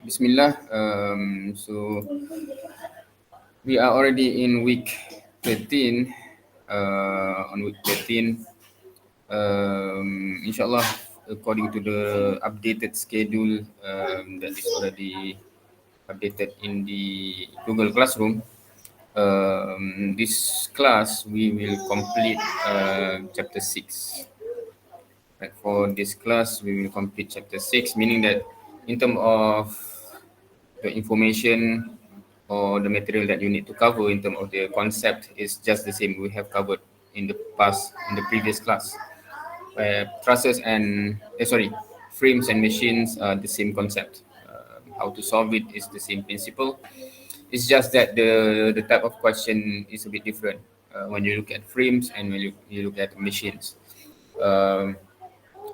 Bismillah. So we are already in week 13. On week 13, inshallah, according to the updated schedule that is already updated in the Google Classroom, this class we will complete chapter 6. Right, for this class, we will complete chapter 6, meaning that in terms of the information or the material that you need to cover in terms of the concept is just the same we have covered in the past, in the previous class. Trusses and frames and machines are the same concept. How to solve it is the same principle. It's just that the type of question is a bit different when you look at frames and when you look at machines. Um,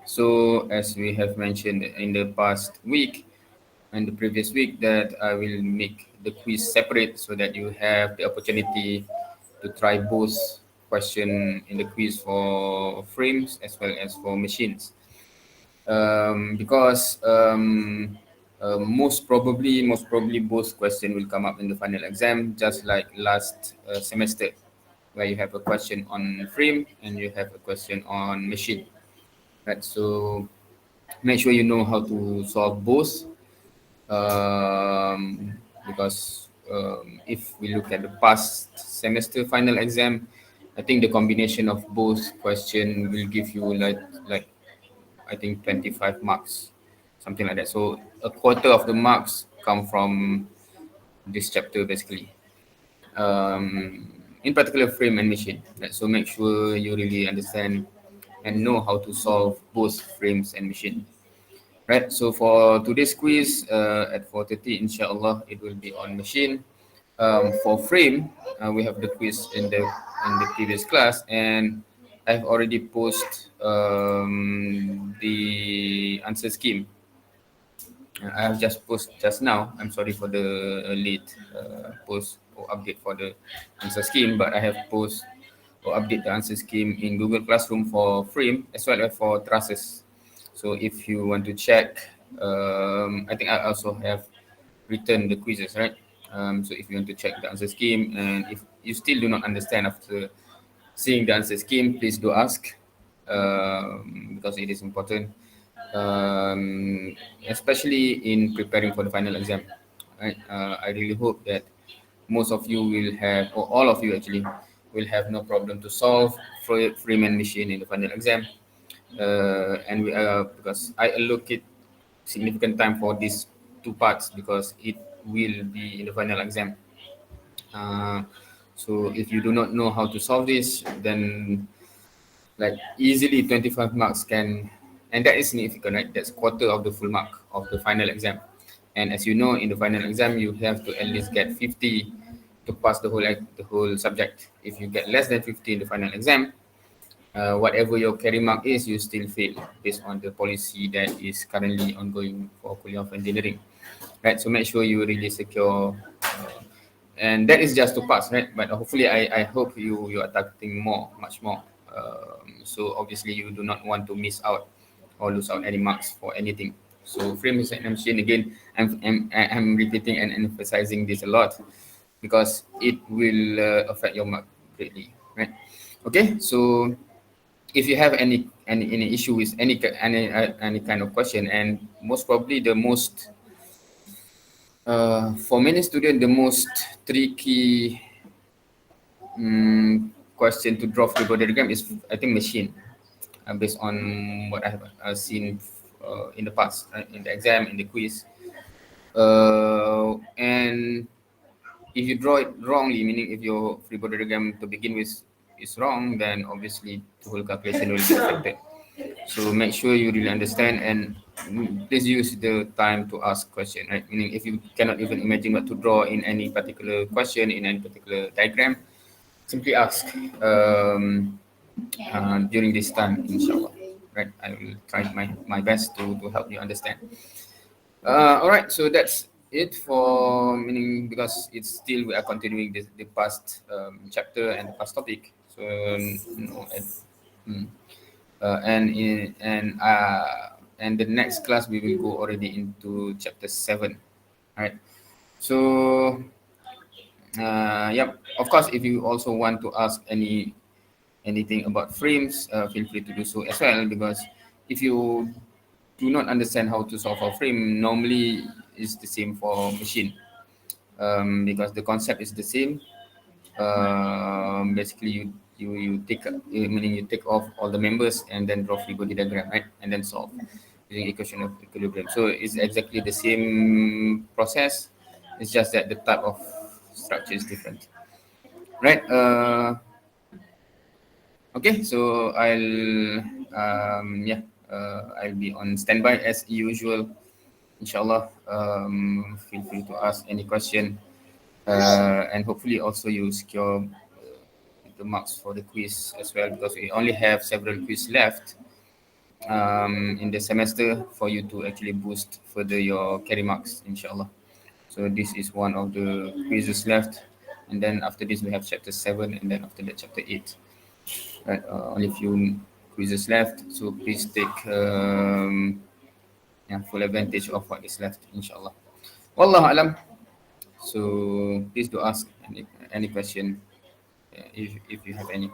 so as we have mentioned in the past week and the previous week, that I will make the quiz separate so that you have the opportunity to try both question in the quiz for frames as well as for machines. Because most probably both question will come up in the final exam, just like last semester, where you have a question on frame and you have a question on machine. Right. So make sure you know how to solve both, because if we look at the past semester final exam, I think the combination of both question will give you like I think 25 marks, something like that. So a quarter of the marks come from this chapter basically. In particular frame and machine. Right? So make sure you really understand and know how to solve both frames and machine. Right, so for today's quiz at 4:30, inshallah, it will be on machine. For frame, we have the quiz in the previous class, and I've already posted the answer scheme. I have just posted just now. I'm sorry for the late post or update for the answer scheme, but I have posted or update the answer scheme in Google Classroom for frame as well as for trusses. So if you want to check, I think I also have written the quizzes, right? So if you want to check the answer scheme and if you still do not understand after seeing the answer scheme, please do ask, because it is important, especially in preparing for the final exam. Right? I really hope that most of you will have, or all of you actually, will have no problem to solve Freeman machine in the final exam. And we because I allocate significant time for these two parts because it will be in the final exam. Uh, so if you do not know how to solve this, then like easily 25 marks can, and that is significant, right? That's quarter of the full mark of the final exam. And as you know, in the final exam, you have to at least get 50 to pass the whole subject. If you get less than 50 in the final exam, whatever your carry mark is, you still fail based on the policy that is currently ongoing for Kuliah of Engineering. Right, so make sure you really secure, and that is just to pass, right? But hopefully, I hope you are targeting more, much more. So obviously, you do not want to miss out or lose out any marks for anything. So frame examination again, I'm repeating and emphasizing this a lot because it will affect your mark greatly, right? Okay, so if you have any issue with any kind of question, and most probably the most for many students the most tricky question to draw free body diagram is I think machine, based on what I have seen in the past, right? In the exam, in the quiz, and if you draw it wrongly, meaning if your free body diagram to begin with is wrong, then obviously the whole calculation will be affected. So make sure you really understand and please use the time to ask question, right? Meaning if you cannot even imagine what to draw in any particular question, in any particular diagram, simply ask during this time, inshallah. Right? I will try my best to help you understand. All right, so that's it for meaning because it's still we are continuing the past chapter and the past topic. So mm, and the next class we will go already into chapter 7. Right. So, yep. Of course, if you also want to ask anything about frames, feel free to do so as well. Because if you do not understand how to solve a frame, normally is the same for machine. Because the concept is the same. Basically, you take meaning you take off all the members and then draw free body diagram, right, and then solve using equation of equilibrium. So it's exactly the same process. It's just that the type of structure is different, right? Okay, so I'll be on standby as usual. Inshallah, feel free to ask any question, and hopefully also you secure the marks for the quiz as well, because we only have several quiz left in the semester for you to actually boost further your carry marks, inshallah. So this is one of the quizzes left, and then after this we have chapter 7, and then after that chapter 8. Right, only few quizzes left, so please take full advantage of what is left, inshallah. Wallahu alam. So please do ask any question if you have any.